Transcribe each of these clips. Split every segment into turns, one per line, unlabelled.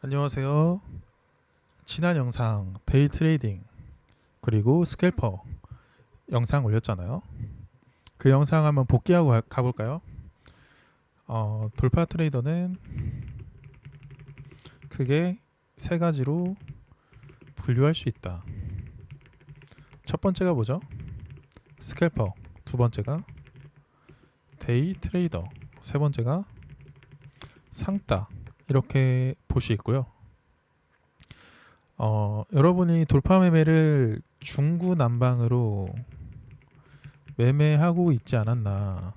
안녕하세요. 지난 영상 데이 트레이딩 그리고 스캘퍼 영상 올렸잖아요. 그 영상 한번 복귀하고 가볼까요? 돌파 트레이더는 크게 세 가지로 분류할 수 있다. 첫 번째가 뭐죠? 스캘퍼. 두 번째가 데이 트레이더. 세 번째가 상따. 이렇게 볼 수 있고요. 여러분이 돌파 매매를 중구난방으로 매매하고 있지 않았나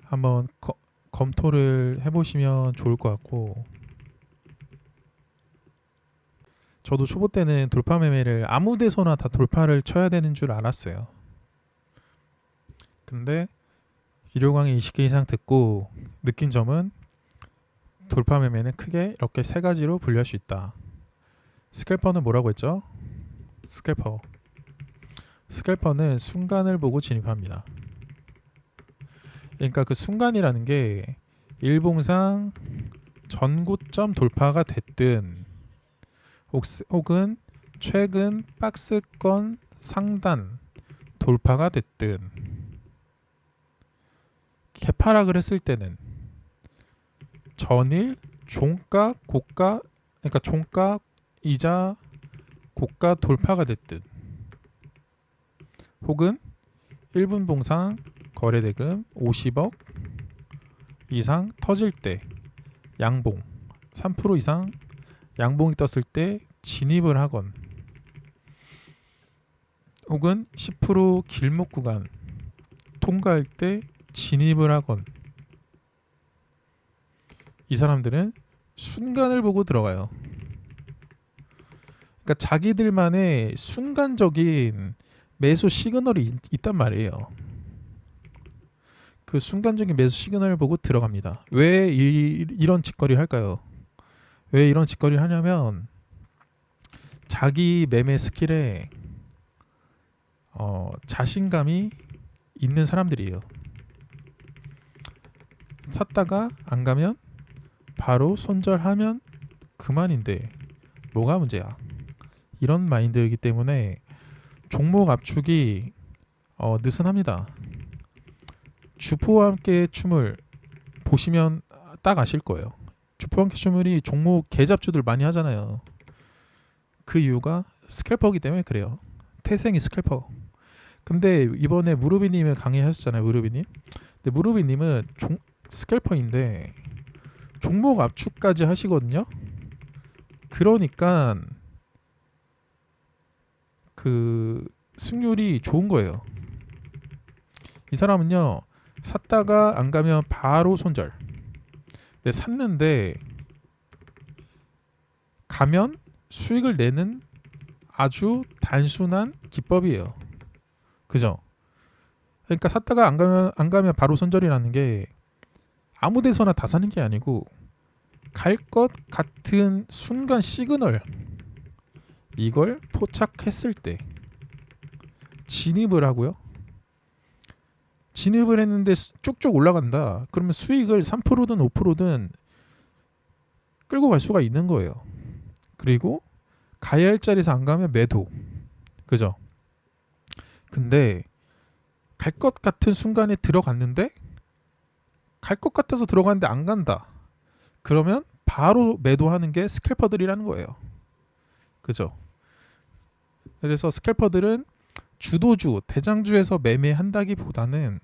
한번 검토를 해보시면 좋을 것 같고, 저도 초보 때는 돌파 매매를 아무 데서나 다 돌파를 쳐야 되는 줄 알았어요. 근데 유료 강의 20개 이상 듣고 느낀 점은 돌파 매매는 크게 이렇게 세 가지로 분류할 수 있다. 스캘퍼는 뭐라고 했죠? 스캘퍼는 순간을 보고 진입합니다. 그러니까 그 순간이라는 게 일봉상 전고점 돌파가 됐든 혹은 최근 박스권 상단 돌파가 됐든, 개파락을 했을 때는 전일 종가 고가, 그러니까 종가 이자 고가 돌파가 됐든, 혹은 1분 봉상 거래대금 50억 이상 터질 때 양봉 3% 이상 양봉이 떴을 때 진입을 하건, 혹은 10% 길목 구간 통과할 때 진입을 하건, 이 사람들은 순간을 보고 들어가요. 그러니까 자기들만의 순간적인 매수 시그널이 있단 말이에요. 그 순간적인 매수 시그널을 보고 들어갑니다. 왜 이런 짓거리를 할까요? 왜 이런 짓거리를 하냐면 자기 매매 스킬에 자신감이 있는 사람들이에요. 샀다가 안 가면 바로 손절하면 그만인데 뭐가 문제야? 이런 마인드이기 때문에 종목 압축이 느슨합니다. 주포와 함께 춤을 보시면 딱 아실 거예요. 주포와 함께 춤을이 종목 개잡주들 많이 하잖아요. 그 이유가 스캘퍼이기 때문에 그래요. 태생이 스캘퍼. 근데 이번에 무르비님을 강의하셨잖아요. 무르비님. 근데 무르비님은 스캘퍼인데 종목 압축까지 하시거든요. 그러니까 그 승률이 좋은 거예요. 이 사람은요, 샀다가 안 가면 바로 손절. 근데 샀는데 가면 수익을 내는 아주 단순한 기법이에요. 그죠? 그러니까 샀다가 안 가면 바로 손절이라는 게 아무 데서나 다 사는 게 아니고 갈 것 같은 순간 시그널, 이걸 포착했을 때 진입을 하고요. 진입을 했는데 쭉쭉 올라간다. 그러면 수익을 3%든 5%든 끌고 갈 수가 있는 거예요. 그리고 가야 할 자리에서 안 가면 매도. 그죠? 근데 갈 것 같은 순간에 들어갔는데 갈 것 같아서 들어갔는데 안 간다. 그러면 바로 매도하는 게 스캘퍼들이라는 거예요. 그죠? 그래서 스캘퍼들은 주도주, 대장주에서 매매한다기보다는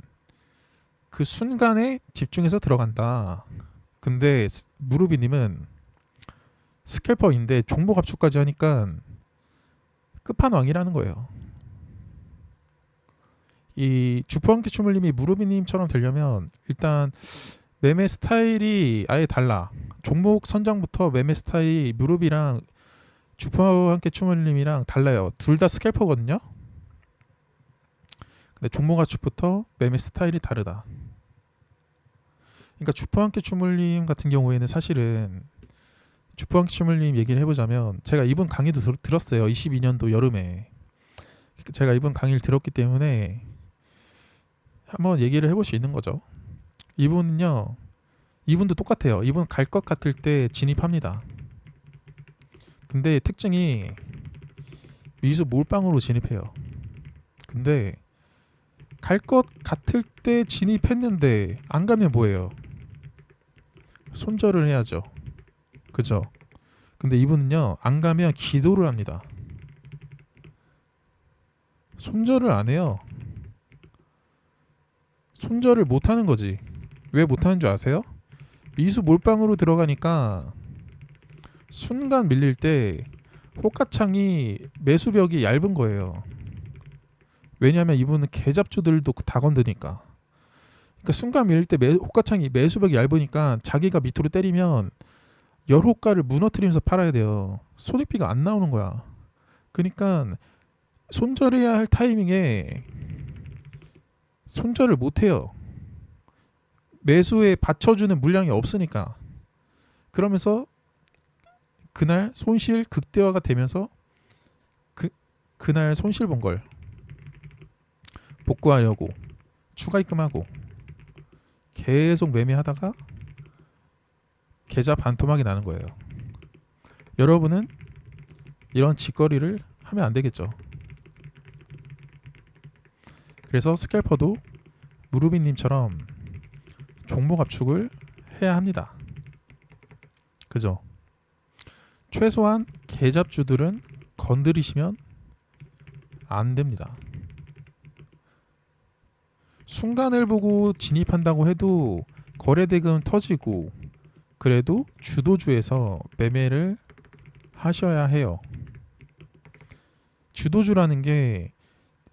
그 순간에 집중해서 들어간다. 근데 무르비님은 스캘퍼인데 종목 압축까지 하니까 끝판왕이라는 거예요. 이 주포한키 추물님이 무르비님처럼 되려면 일단 매매 스타일이 아예 달라. 종목 선정부터 매매 스타일이 무르비랑 주포한키 추물님이랑 달라요. 둘 다 스캘퍼거든요. 근데 종목 압축부터 매매 스타일이 다르다. 그러니까 주포한키 추물님 같은 경우에는 사실은 주포한키 추물님 얘기를 해보자면, 제가 이분 강의도 들었어요. 22년도 여름에 제가 이분 강의를 들었기 때문에 한번 얘기를 해볼 수 있는 거죠. 이분은요, 이분도 똑같아요. 이분 갈 것 같을 때 진입합니다. 근데 특징이 미수 몰빵으로 진입해요. 근데 갈 것 같을 때 진입했는데 안 가면 뭐예요? 손절을 해야죠. 그죠? 근데 이분은요, 안 가면 기도를 합니다. 손절을 안 해요. 손절을 못 하는 거지. 왜 못 하는 줄 아세요? 미수 몰빵으로 들어가니까 순간 밀릴 때 호가창이 매수벽이 얇은 거예요. 왜냐하면 이분은 개잡주들도 다 건드니까. 그러니까 순간 밀릴 때 호가창이 매수벽이 얇으니까 자기가 밑으로 때리면 열호가를 무너뜨리면서 팔아야 돼요. 손익비가 안 나오는 거야. 그러니까 손절해야 할 타이밍에 손절을 못 해요. 매수에 받쳐주는 물량이 없으니까. 그러면서 그날 손실 극대화가 되면서 그날 손실 본 걸 복구하려고 추가 입금하고 계속 매매하다가 계좌 반토막이 나는 거예요. 여러분은 이런 짓거리를 하면 안 되겠죠. 그래서 스캘퍼도 무르비님처럼 종목 압축을 해야 합니다. 그죠? 최소한 개잡주들은 건드리시면 안 됩니다. 순간을 보고 진입한다고 해도 거래대금 터지고 그래도 주도주에서 매매를 하셔야 해요. 주도주라는 게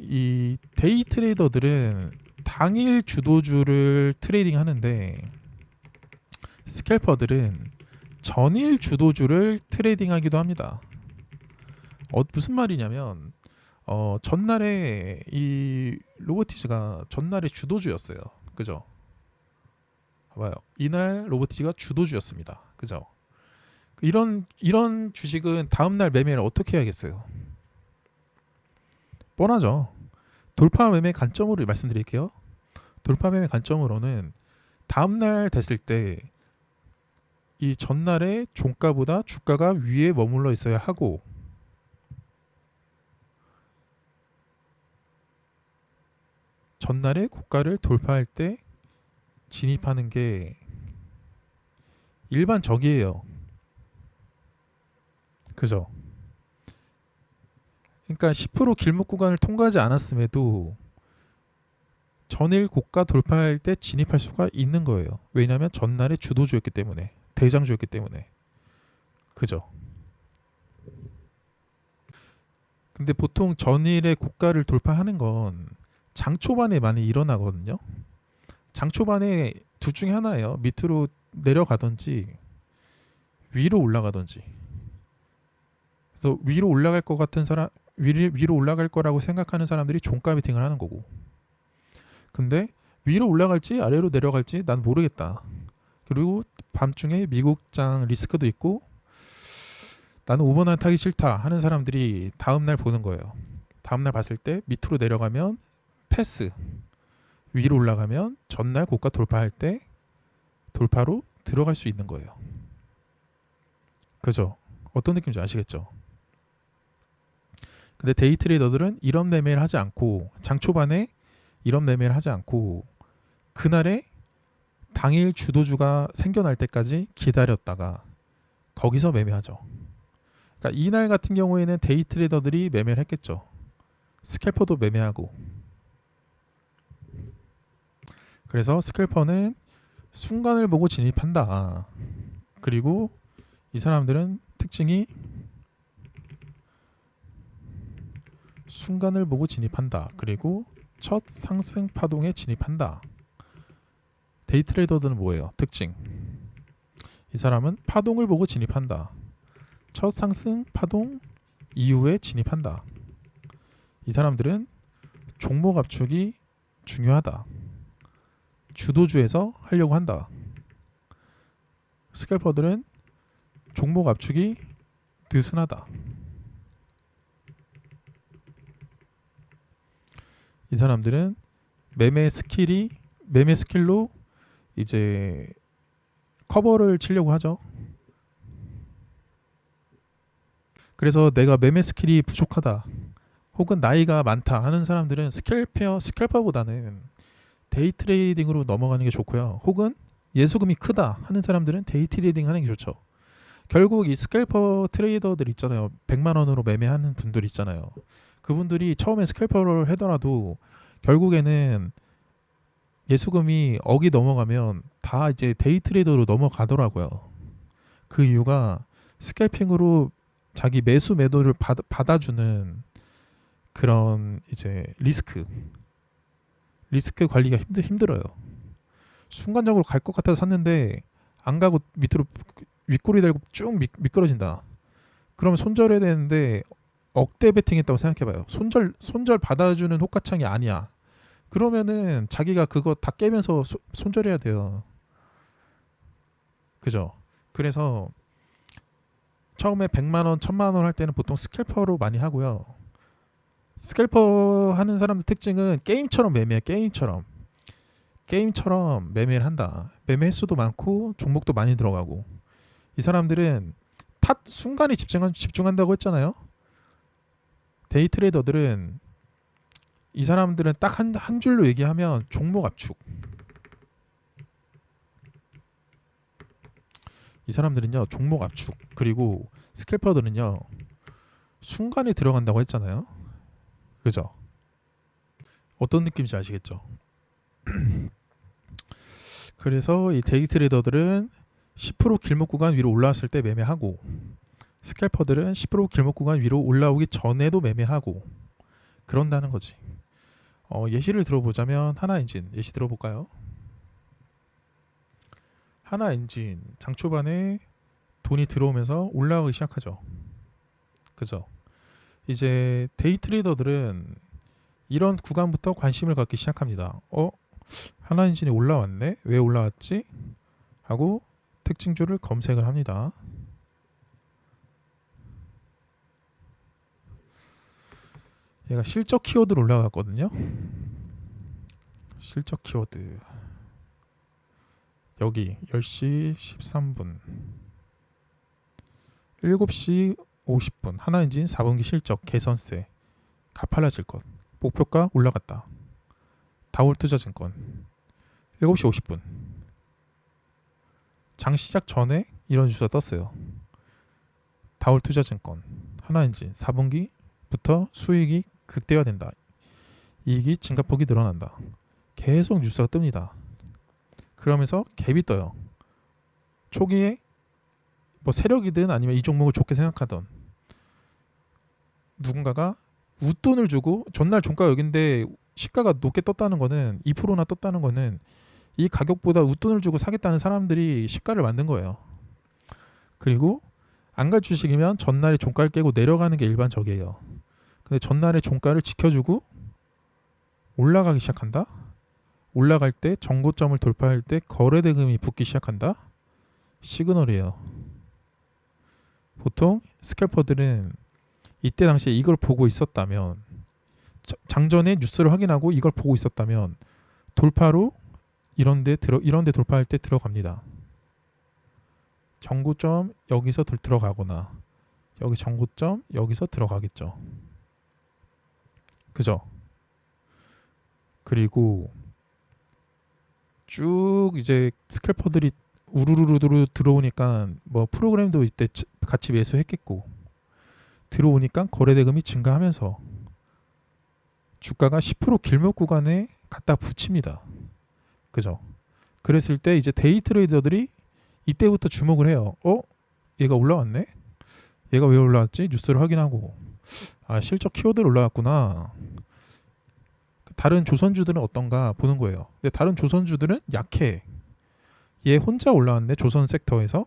이 데이 트레이더들은 당일 주도주를 트레이딩 하는데 스캘퍼들은 전일 주도주를 트레이딩 하기도 합니다. 무슨 말이냐면 전날에 이 로보티즈가 전날에 주도주였어요. 그죠? 봐봐요. 이날 로보티즈가 주도주였습니다. 그죠? 이런 주식은 다음날 매매를 어떻게 해야겠어요? 뻔하죠. 돌파 매매 관점으로 말씀드릴게요. 돌파 매매 관점으로는 다음날 됐을 때 이 전날의 종가보다 주가가 위에 머물러 있어야 하고 전날의 고가를 돌파할 때 진입하는 게 일반적이에요. 그죠? 그러니까 10% 길목 구간을 통과하지 않았음에도 전일 고가 돌파할 때 진입할 수가 있는 거예요. 왜냐하면 전날에 주도주였기 때문에, 대장주였기 때문에. 그죠? 근데 보통 전일의 고가를 돌파하는 건 장 초반에 많이 일어나거든요. 장 초반에 둘 중에 하나예요. 밑으로 내려가든지 위로 올라가든지. 그래서 위로 올라갈 것 같은 사람, 위로 올라갈 거라고 생각하는 사람들이 종가 베팅을 하는 거고. 근데 위로 올라갈지 아래로 내려갈지 난 모르겠다. 그리고 밤중에 미국장 리스크도 있고 나는 오버나잇 타기 싫다 하는 사람들이 다음날 보는 거예요. 다음날 봤을 때 밑으로 내려가면 패스, 위로 올라가면 전날 고가 돌파할 때 돌파로 들어갈 수 있는 거예요. 그죠? 어떤 느낌인지 아시겠죠? 근데 데이 트레이더들은 이런 매매를 하지 않고 장 초반에 이런 매매를 하지 않고 그날에 당일 주도주가 생겨날 때까지 기다렸다가 거기서 매매하죠. 그러니까 이날 같은 경우에는 데이 트레이더들이 매매를 했겠죠. 스캘퍼도 매매하고. 그래서 스캘퍼는 순간을 보고 진입한다. 그리고 이 사람들은 특징이 순간을 보고 진입한다. 그리고 첫 상승 파동에 진입한다. 데이 트레이더들은 뭐예요? 특징. 이 사람은 파동을 보고 진입한다. 첫 상승 파동 이후에 진입한다. 이 사람들은 종목 압축이 중요하다. 주도주에서 하려고 한다. 스캘퍼들은 종목 압축이 느슨하다. 이 사람들은 매매 스킬로 이제 커버를 치려고 하죠. 그래서 내가 매매 스킬이 부족하다 혹은 나이가 많다 하는 사람들은 스캘퍼보다는 데이 트레이딩으로 넘어가는 게 좋고요. 혹은 예수금이 크다 하는 사람들은 데이 트레이딩 하는 게 좋죠. 결국 이 스캘퍼 트레이더들 있잖아요. 100만 원으로 매매하는 분들 있잖아요. 그분들이 처음에 스캘퍼를 하더라도 결국에는 예수금이 억이 넘어가면 다 이제 데이 트레이더로 넘어가더라고요. 그 이유가 스캘핑으로 자기 매수 매도를 받아주는 그런 이제 리스크 관리가 힘들어요. 순간적으로 갈 것 같아서 샀는데 안 가고 밑으로 윗꼬리 달고 쭉 미끄러진다. 그러면 손절해야 되는데 억대 베팅했다고 생각해봐요. 손절 받아주는 호가창이 아니야. 그러면은 자기가 그거 다 깨면서 손절해야 돼요. 그죠? 그래서 처음에 100만 원, 1000만 원 할 때는 보통 스캘퍼로 많이 하고요. 스캘퍼 하는 사람들 특징은 게임처럼 매매해. 게임처럼 매매를 한다. 매매 횟수도 많고 종목도 많이 들어가고. 이 사람들은 순간에 집중한다고 했잖아요. 데이 트레이더들은 이 사람들은 딱 한 줄로 얘기하면 종목 압축. 이 사람들은요 종목 압축. 그리고 스캘퍼들은요 순간에 들어간다고 했잖아요. 그죠? 어떤 느낌인지 아시겠죠? 그래서 이 데이 트레이더들은 10% 길목 구간 위로 올라왔을 때 매매하고, 스캘퍼들은 10% 길목 구간 위로 올라오기 전에도 매매하고 그런다는 거지. 예시를 들어보자면 하나엔진 예시 들어볼까요? 하나엔진 장 초반에 돈이 들어오면서 올라가기 시작하죠. 그죠? 이제 데이 트레이더들은 이런 구간부터 관심을 갖기 시작합니다. 하나엔진이 올라왔네? 왜 올라왔지? 하고 특징주를 검색을 합니다. 얘가 실적 키워드로 올라갔거든요. 실적 키워드 여기 10시 13분 7시 50분 하나엔진 4분기 실적 개선세 가팔라질 것 목표가 올라갔다. 다올투자증권 7시 50분 장 시작 전에 이런 뉴스가 떴어요. 다올투자증권 하나엔진 4분기부터 수익이 극대화된다. 이익이 증가폭이 늘어난다. 계속 뉴스가 뜹니다. 그러면서 갭이 떠요. 초기에 뭐 세력이든 아니면 이 종목을 좋게 생각하던 누군가가 웃돈을 주고 전날 종가 여긴데 시가가 높게 떴다는 거는 2%나 떴다는 거는 이 가격보다 웃돈을 주고 사겠다는 사람들이 시가를 만든 거예요. 그리고 안 갈 주식이면 전날에 종가를 깨고 내려가는 게 일반적이에요. 근데 전날에 종가를 지켜주고 올라가기 시작한다. 올라갈 때 정고점을 돌파할 때 거래대금이 붙기 시작한다. 시그널이에요. 보통 스캘퍼들은 이때 당시에 이걸 보고 있었다면, 장전에 뉴스를 확인하고 이걸 보고 있었다면 돌파로 이런데 돌파할 때 들어갑니다. 정고점 여기서 들어가거나 여기 정고점 여기서 들어가겠죠. 그죠? 그리고 쭉 이제 스캘퍼들이 우르르르 들어오니까 뭐 프로그램도 이때 같이 매수했겠고 들어오니까 거래대금이 증가하면서 주가가 10% 길목 구간에 갖다 붙입니다. 그죠? 그랬을 때 이제 데이 트레이더들이 이때부터 주목을 해요. 얘가 올라왔네? 얘가 왜 올라왔지? 뉴스를 확인하고 실적 키워드로 올라왔구나. 다른 조선주들은 어떤가 보는 거예요. 근데 다른 조선주들은 약해. 얘 혼자 올라왔네 조선 섹터에서.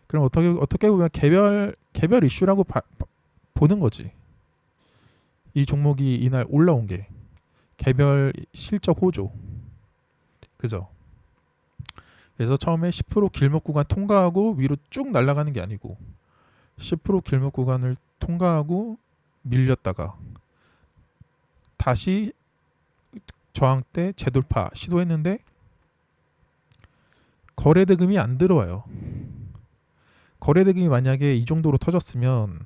그럼 어떻게 보면 개별 이슈라고 보는 거지. 이 종목이 이날 올라온 게 개별 실적 호조. 그죠? 그래서 처음에 10% 길목 구간 통과하고 위로 쭉 날아가는 게 아니고 10% 길목 구간을 통과하고 밀렸다가 다시 저항 때 재돌파 시도했는데 거래 대금이 안 들어와요. 거래 대금이 만약에 이 정도로 터졌으면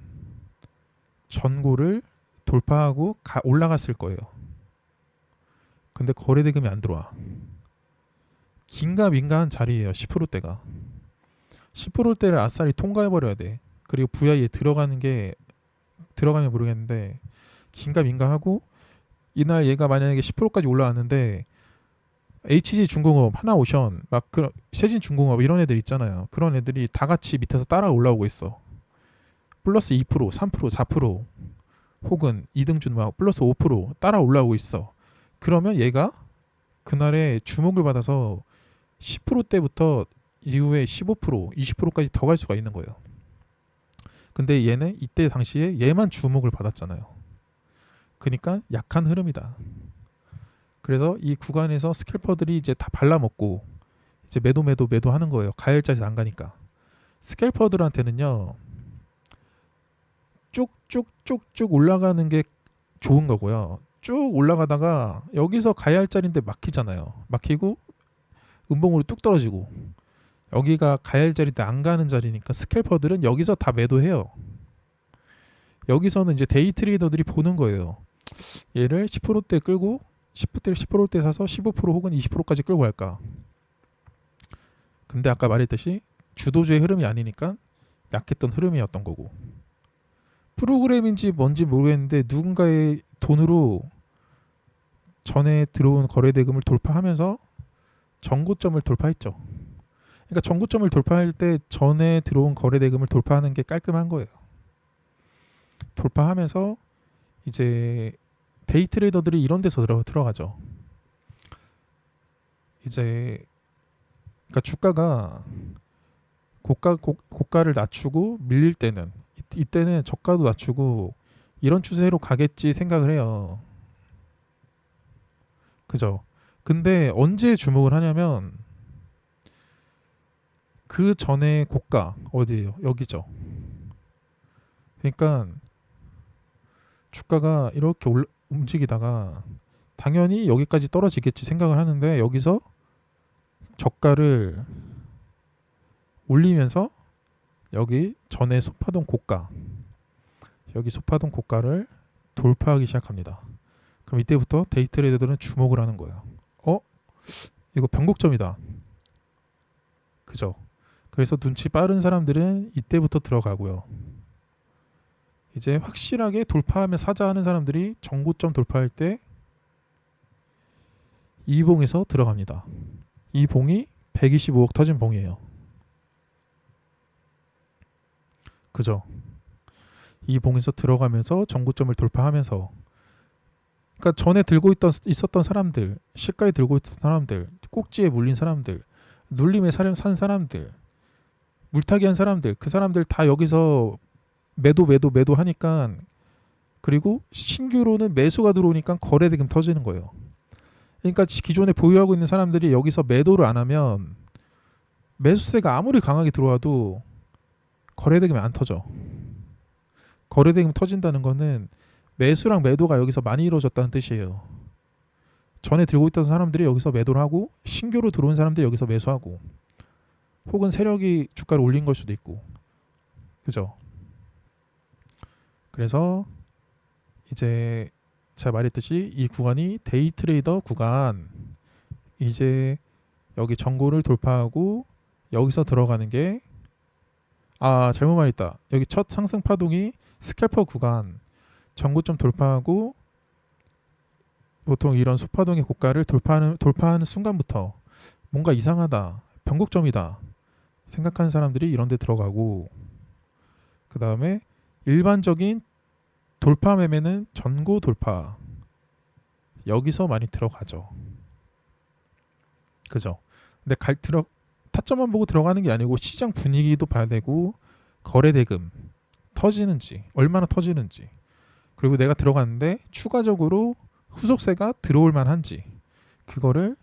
전고를 돌파하고 올라갔을 거예요. 근데 거래 대금이 안 들어와. 긴가민가한 자리예요. 10%대가. 10%대를 아싸리 통과해버려야 돼. 그리고 VI에 들어가면 모르겠는데 긴가민가하고 이날 얘가 만약에 10%까지 올라왔는데 HG중공업, 하나오션, 막 그런 세진중공업 이런 애들 있잖아요. 그런 애들이 다 같이 밑에서 따라 올라오고 있어. 플러스 2%, 3%, 4% 혹은 이등준 막 플러스 5% 따라 올라오고 있어. 그러면 얘가 그날에 주목을 받아서 10%대부터 이후에 15%, 20%까지 더 갈 수가 있는 거예요. 근데 얘는 이때 당시에 얘만 주목을 받았잖아요. 그러니까 약한 흐름이다. 그래서 이 구간에서 스캘퍼들이 이제 다 발라먹고 이제 매도 하는 거예요. 가열자리 안 가니까. 스캘퍼들한테는요, 쭉쭉쭉쭉 올라가는 게 좋은 거고요. 쭉 올라가다가 여기서 가야 할 자리인데 막히잖아요. 막히고 음봉으로 뚝 떨어지고 여기가 가야 할 자리인데 안 가는 자리니까 스캘퍼들은 여기서 다 매도해요. 여기서는 이제 데이 트레이더들이 보는 거예요. 얘를 10%대 끌고 10%대 사서 15% 혹은 20%까지 끌고 갈까. 근데 아까 말했듯이 주도주의 흐름이 아니니까 약했던 흐름이었던 거고, 프로그램인지 뭔지 모르겠는데 누군가의 돈으로 전에 들어온 거래 대금을 돌파하면서 전고점을 돌파했죠. 그러니까 전고점을 돌파할 때 전에 들어온 거래 대금을 돌파하는 게 깔끔한 거예요. 돌파하면서 이제 데이 트레이더들이 이런 데서 들어가죠. 이제 그러니까 주가가 고가를 낮추고 밀릴 때는 이때는 저가도 낮추고 이런 추세로 가겠지 생각을 해요. 그죠? 근데 언제 주목을 하냐면 그 전에 고가 어디예요? 여기죠. 그러니까 주가가 이렇게 움직이다가 당연히 여기까지 떨어지겠지 생각을 하는데 여기서 저가를 올리면서 여기 전에 소파동 고가, 여기 소파동 고가를 돌파하기 시작합니다. 그럼 이때부터 데이 트레이더들은 주목을 하는 거예요. 이거 변곡점이다. 그죠? 그래서 눈치 빠른 사람들은 이때부터 들어가고요. 이제 확실하게 돌파하면 사자 하는 사람들이 정고점 돌파할 때 이 봉에서 들어갑니다. 이 봉이 125억 터진 봉이에요. 그죠? 이 봉에서 들어가면서 정고점을 돌파하면서, 그러니까 전에 있었던 사람들, 시가에 들고 있던 사람들, 꼭지에 물린 사람들, 눌림에 산 사람들, 물타기 한 사람들, 그 사람들 다 여기서 매도 하니까, 그리고 신규로는 매수가 들어오니까 거래대금 터지는 거예요. 그러니까 기존에 보유하고 있는 사람들이 여기서 매도를 안 하면 매수세가 아무리 강하게 들어와도 거래대금이 안 터져. 거래대금 터진다는 거는 매수랑 매도가 여기서 많이 이루어졌다는 뜻이에요. 전에 들고 있던 사람들이 여기서 매도를 하고 신규로 들어온 사람들이 여기서 매수하고, 혹은 세력이 주가를 올린 걸 수도 있고, 그죠? 그래서 이제 제가 말했듯이 이 구간이 데이 트레이더 구간, 이제 여기 전고를 돌파하고 여기서 들어가는 게, 잘못 말했다. 여기 첫 상승 파동이 스캘퍼 구간, 전고점 돌파하고 보통 이런 수파동의 고가를 돌파하는 순간부터 뭔가 이상하다, 변곡점이다 생각하는 사람들이 이런 데 들어가고, 그 다음에 일반적인 돌파 매매는 전고 돌파, 여기서 많이 들어가죠. 그죠? 근데 타점만 보고 들어가는 게 아니고 시장 분위기도 봐야 되고, 거래 대금 터지는지, 얼마나 터지는지, 그리고 내가 들어갔는데 추가적으로 후속세가 들어올 만한지, 그거를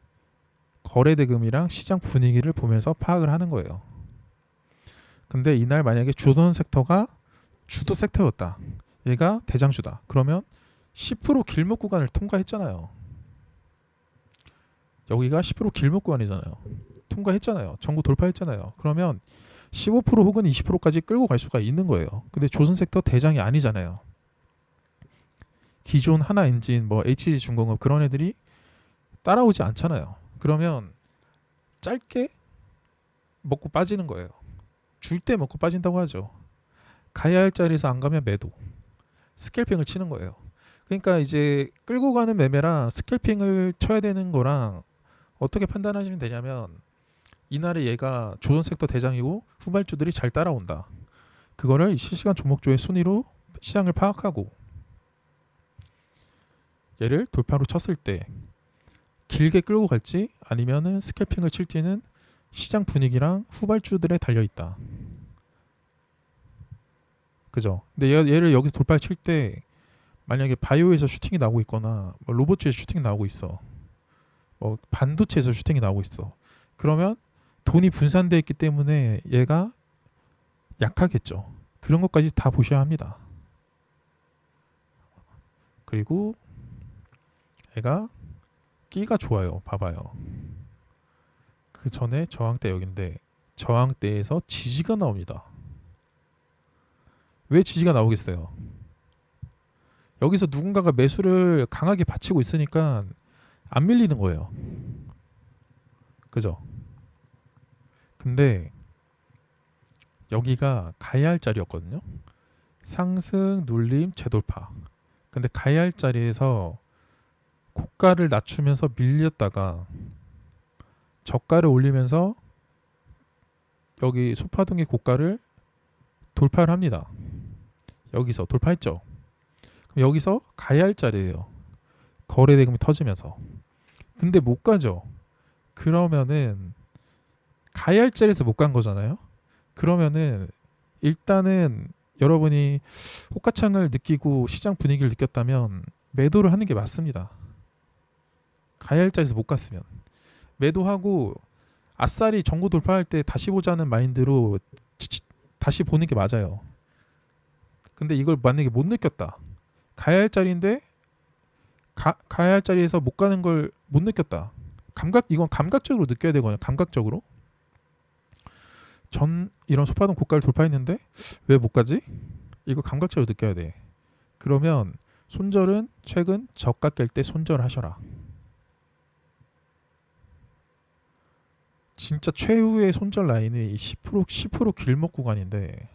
거래 대금이랑 시장 분위기를 보면서 파악을 하는 거예요. 근데 이날 만약에 주도 섹터가 주도 섹터였다, 얘가 대장주다, 그러면 10% 길목 구간을 통과했잖아요. 여기가 10% 길목 구간이잖아요. 통과했잖아요. 전고 돌파했잖아요. 그러면 15% 혹은 20%까지 끌고 갈 수가 있는 거예요. 근데 조선섹터 대장이 아니잖아요. 기존 하나 엔진, 뭐 HG중공업 그런 애들이 따라오지 않잖아요. 그러면 짧게 먹고 빠지는 거예요. 줄 때 먹고 빠진다고 하죠. 가야 할 자리에서 안 가면 매도. 스캘핑을 치는 거예요. 그러니까 이제 끌고 가는 매매랑 스캘핑을 쳐야 되는 거랑 어떻게 판단하시면 되냐면, 이날에 얘가 조선 섹터 대장이고 후발주들이 잘 따라온다. 그거를 실시간 종목조의 순위로 시장을 파악하고, 얘를 돌파로 쳤을 때 길게 끌고 갈지 아니면은 스캘핑을 칠지는 시장 분위기랑 후발주들에 달려 있다. 그죠? 근데 얘를 여기서 돌파 칠 때 만약에 바이오에서 슈팅이 나오고 있거나 뭐 로봇주에서 슈팅이 나오고 있어, 뭐 반도체에서 슈팅이 나오고 있어, 그러면 돈이 분산되어 있기 때문에 얘가 약하겠죠. 그런 것까지 다 보셔야 합니다. 그리고 얘가 끼가 좋아요. 봐봐요. 그 전에 저항대 여긴데 저항대에서 지지가 나옵니다. 왜 지지가 나오겠어요? 여기서 누군가가 매수를 강하게 받치고 있으니까 안 밀리는 거예요. 그죠? 근데 여기가 가야 할 자리였거든요. 상승, 눌림, 재돌파. 근데 가야 할 자리에서 고가를 낮추면서 밀렸다가 저가를 올리면서 여기 소파동의 고가를 돌파를 합니다. 여기서 돌파했죠. 그럼 여기서 가야 할 자리예요. 거래 대금이 터지면서. 근데 못 가죠. 그러면은 가야 할 자리에서 못 간 거잖아요. 그러면은 일단은 여러분이 호가창을 느끼고 시장 분위기를 느꼈다면 매도를 하는 게 맞습니다. 가야 할 자리에서 못 갔으면 매도하고 아싸리 전고 돌파할 때 다시 보자는 마인드로 다시 보는 게 맞아요. 근데 이걸 만약에 못 느꼈다. 가야 할 자리인데 가야 할 자리에서 못 가는 걸 못 느꼈다. 이건 감각적으로 느껴야 되거든요. 감각적으로. 이런 소파동 고가를 돌파했는데 왜 못 가지? 이거 감각적으로 느껴야 돼. 그러면 손절은 최근 저가 깰 때 손절하셔라. 진짜 최후의 손절 라인이 10% 길목 구간인데,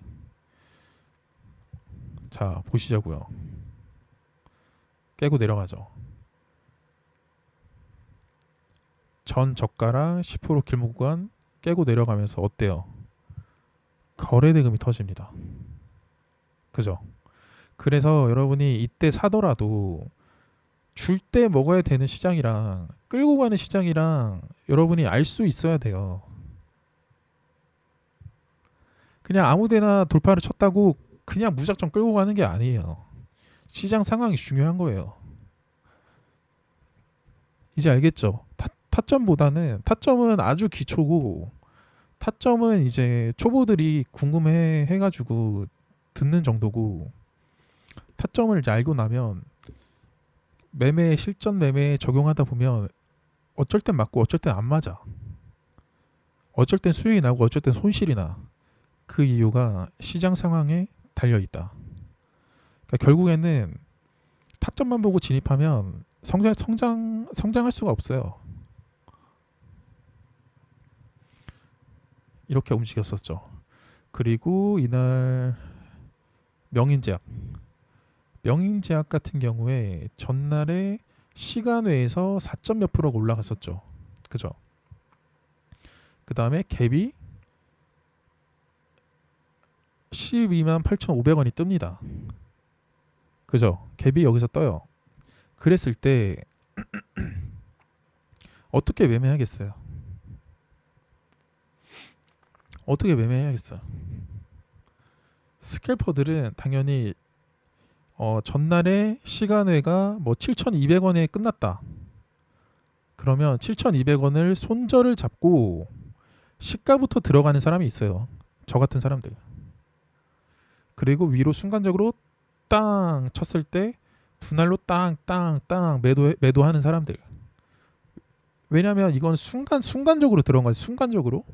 자 보시자고요. 깨고 내려가죠. 전 저가랑 10% 길목 구간 깨고 내려가면서 어때요? 거래 대금이 터집니다. 그죠? 그래서 여러분이 이때 사더라도 줄 때 먹어야 되는 시장이랑 끌고 가는 시장이랑 여러분이 알 수 있어야 돼요. 그냥 아무데나 돌파를 쳤다고 그냥 무작정 끌고 가는 게 아니에요. 시장 상황이 중요한 거예요. 이제 알겠죠? 타점은 아주 기초고, 타점은 이제 초보들이 궁금해 해가지고 듣는 정도고, 타점을 이제 알고 나면 실전 매매에 적용하다 보면 어쩔 땐 맞고 어쩔 땐 안 맞아. 어쩔 땐 수익이 나고 어쩔 땐 손실이 나. 그 이유가 시장 상황에 달려 있다. 그러니까 결국에는 타점만 보고 진입하면 성장할 수가 없어요. 이렇게 움직였었죠. 그리고 이날 명인제약 같은 경우에 전날에 시간외에서 4점 몇 프로가 올라갔었죠. 그죠? 그 다음에 갭이 12만 8,500원이 뜹니다. 그죠? 갭이 여기서 떠요. 그랬을 때 어떻게 매매하겠어요? 어떻게 매매해야겠어요? 스캘퍼들은 당연히 전날에 시간외가 뭐 7,200원에 끝났다. 그러면 7,200원을 손절을 잡고 시가부터 들어가는 사람이 있어요. 저 같은 사람들. 그리고 위로 순간적으로 땅 쳤을 때 분할로 땅 매도하는 사람들. 왜냐하면 이건 순간적으로 들어간 거지. 순간적으로.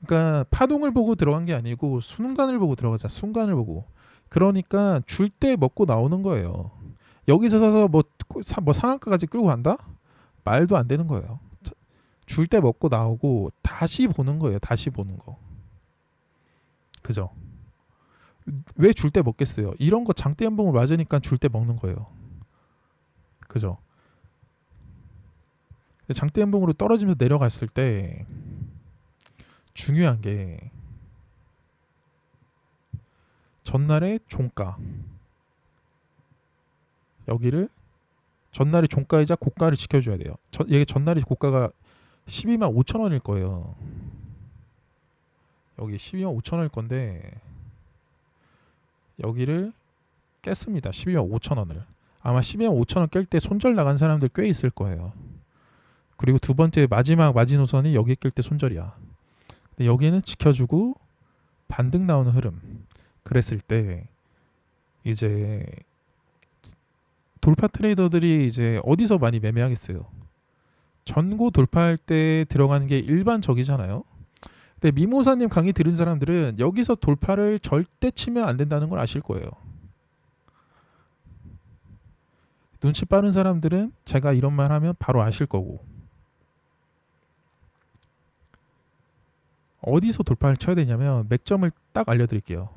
그러니까 파동을 보고 들어간 게 아니고 순간을 보고 들어가자. 순간을 보고. 그러니까 줄 때 먹고 나오는 거예요. 여기서 서서 뭐 상한가까지 끌고 간다? 말도 안 되는 거예요. 줄 때 먹고 나오고 다시 보는 거예요. 다시 보는 거. 그죠? 왜 줄 때 먹겠어요? 이런 거 장대 연봉을 맞으니까 줄 때 먹는 거예요. 그죠? 장대 연봉으로 떨어지면서 내려갔을 때 중요한 게 전날의 종가, 여기를 전날의 종가이자 고가를 지켜줘야 돼요. 이게 전날의 고가가 12만 5천 원일 거예요. 여기 12만 5천 원일 건데 여기를 깼습니다. 12만 5천 원을. 아마 12만 5천 원 깰 때 손절 나간 사람들 꽤 있을 거예요. 그리고 두 번째 마지막 마지노선이 여기 깰 때 손절이야. 근데 여기는 지켜주고 반등 나오는 흐름. 그랬을 때 이제 돌파 트레이더들이 이제 어디서 많이 매매하겠어요? 전고 돌파할 때 들어가는 게 일반적이잖아요. 근데 미모사님 강의 들은 사람들은 여기서 돌파를 절대 치면 안 된다는 걸 아실 거예요. 눈치 빠른 사람들은 제가 이런 말 하면 바로 아실 거고. 어디서 돌파를 쳐야 되냐면 맥점을 딱 알려드릴게요.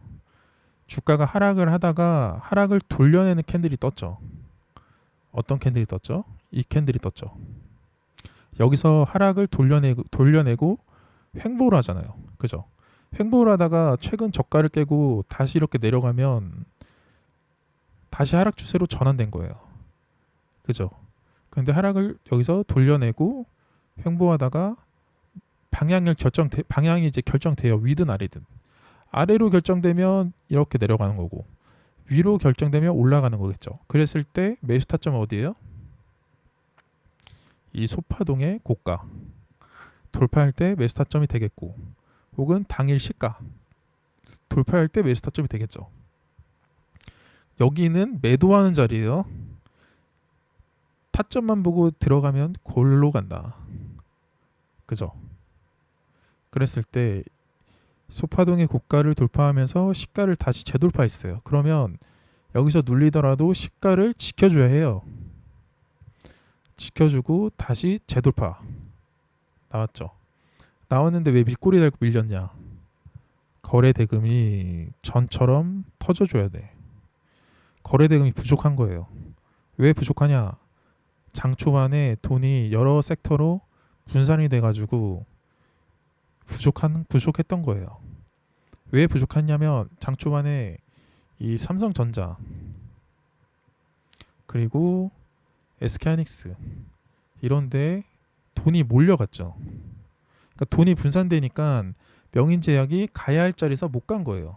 주가가 하락을 하다가 하락을 돌려내는 캔들이 떴죠. 어떤 캔들이 떴죠? 이 캔들이 떴죠. 여기서 하락을 돌려내고 횡보를 하잖아요. 그죠? 횡보를 하다가 최근 저가를 깨고 다시 이렇게 내려가면 다시 하락 추세로 전환된 거예요. 그죠? 근데 하락을 여기서 돌려내고 횡보하다가 방향이 이제 결정돼요. 위든 아래든. 아래로 결정되면 이렇게 내려가는 거고 위로 결정되면 올라가는 거겠죠. 그랬을 때 매수 타점은 어디예요? 이 소파동의 고가. 돌파할 때 매수 타점이 되겠고 혹은 당일 시가. 돌파할 때 매수 타점이 되겠죠. 여기는 매도하는 자리예요. 타점만 보고 들어가면 골로 간다. 그죠? 그랬을 때 소파동의 고가를 돌파하면서 시가를 다시 재돌파했어요. 그러면 여기서 눌리더라도 시가를 지켜줘야 해요. 지켜주고 다시 재돌파. 나왔죠. 나왔는데 왜 밑꼬리 달고 밀렸냐? 거래 대금이 전처럼 터져줘야 돼. 거래 대금이 부족한 거예요. 왜 부족하냐? 장 초반에 돈이 여러 섹터로 분산이 돼가지고 부족했던 거예요. 왜 부족했냐면 장 초반에 이 삼성전자 그리고 SK하이닉스 이런데 돈이 몰려갔죠. 그러니까 돈이 분산되니까 명인제약이 가야 할 자리에서 못 간 거예요.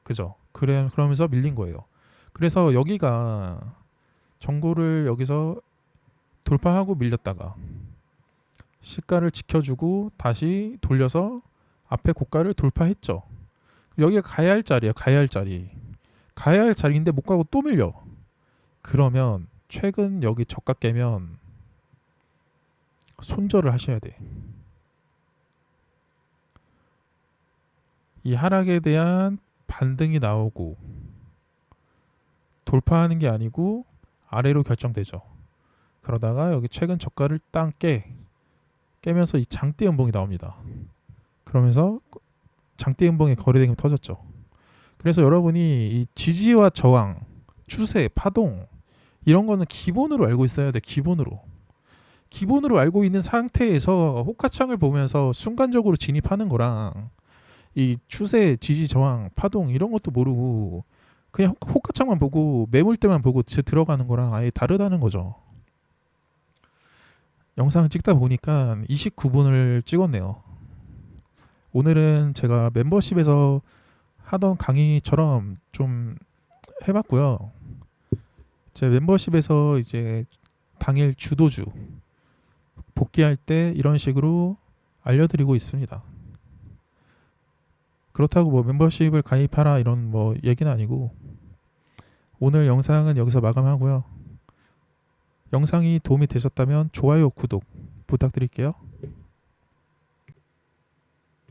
그죠? 그러면서 밀린 거예요. 그래서 여기가 정고를 여기서 돌파하고 밀렸다가 시가를 지켜주고 다시 돌려서 앞에 고가를 돌파했죠. 여기가 가야 할 자리야. 가야 할 자리. 가야 할 자리인데 못 가고 또 밀려. 그러면 최근 여기 저가 깨면 손절을 하셔야 돼. 이 하락에 대한 반등이 나오고 돌파하는 게 아니고 아래로 결정되죠. 그러다가 여기 최근 저가를 깨면서 이 장대 연봉이 나옵니다. 그러면서 장대 연봉의 거래 대금이 터졌죠. 그래서 여러분이 이 지지와 저항, 추세, 파동 이런 거는 기본으로 알고 있어야 돼. 기본으로 알고 있는 상태에서 호가창을 보면서 순간적으로 진입하는 거랑 이 추세, 지지, 저항, 파동 이런 것도 모르고 그냥 호가창만 보고 매물대만 보고 들어가는 거랑 아예 다르다는 거죠. 영상을 찍다 보니까 29분을 찍었네요. 오늘은 제가 멤버십에서 하던 강의처럼 좀 해봤고요. 제 멤버십에서 이제 당일 주도주 복귀할 때 이런 식으로 알려드리고 있습니다. 그렇다고 뭐 멤버십을 가입하라 이런 뭐 얘기는 아니고 오늘 영상은 여기서 마감하고요. 영상이 도움이 되셨다면 좋아요, 구독 부탁드릴게요.